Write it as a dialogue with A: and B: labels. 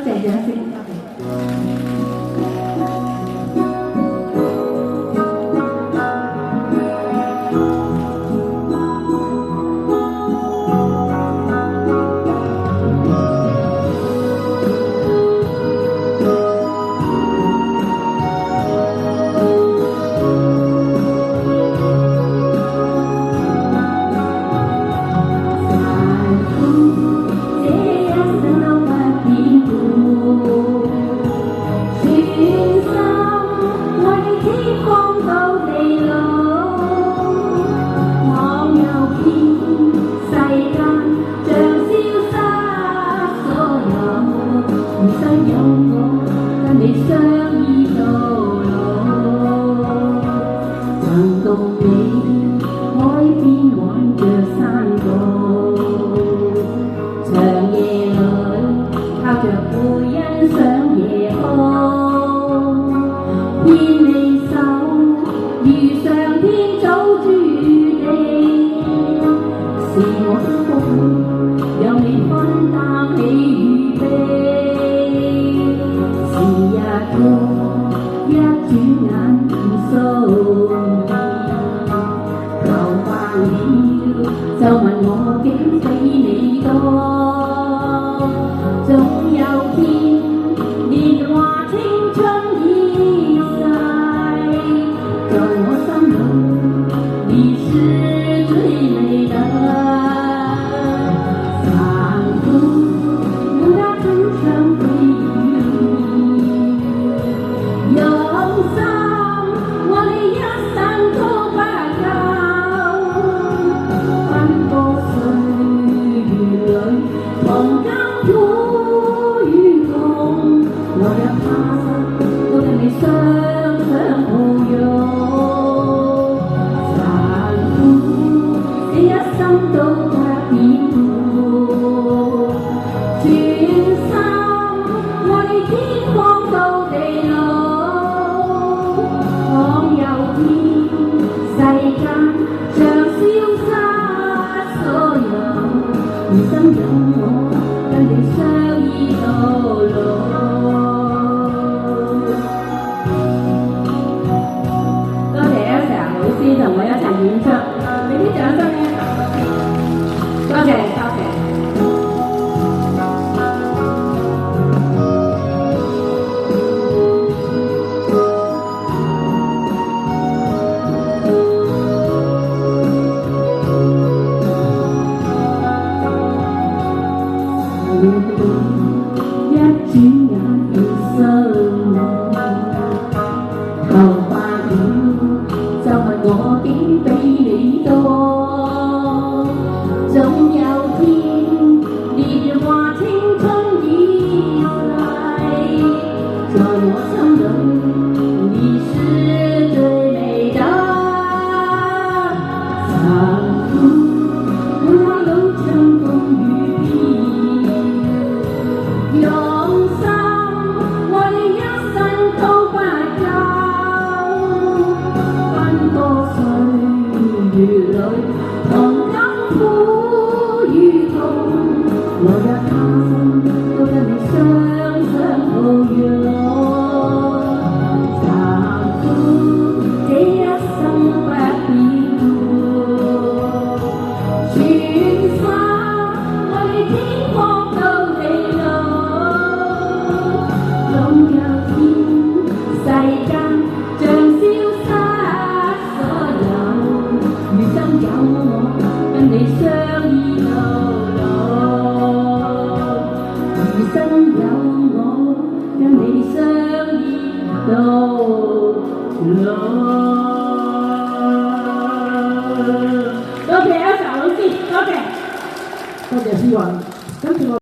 A: 謝掌聲，多謝。就問我竟非你多，總有天年華青春已逝，在我心裏你是最美的。殘酷讓它真誠回憶，憂傷我的一生都不夠。同甘苦與共，我也怕都跟你雙雙抱擁。殘酷這一生都不變故，全心我哋天荒到地老。倘有天世間像消失所有，餘生有我跟你相依到老。多謝 Elsa 老師同我一齊演出，俾啲掌聲咧！多謝多謝。一轉眼變生頭髮了，就問我竟比你多。總有天年華青春已逝，在我心裏你是最美的。殘酷每趟路程風雨飄，用心我哋一生都不夠，奔波歲月裏同甘苦與共，我也怕都跟你雙雙抱擁。殘酷這一生不變故，全心我哋天荒到地老。總有天世間像消失所有，餘生有我跟你相依到老。餘生有我跟你相依到老。多謝Elsa老師，多謝思雲。跟住我。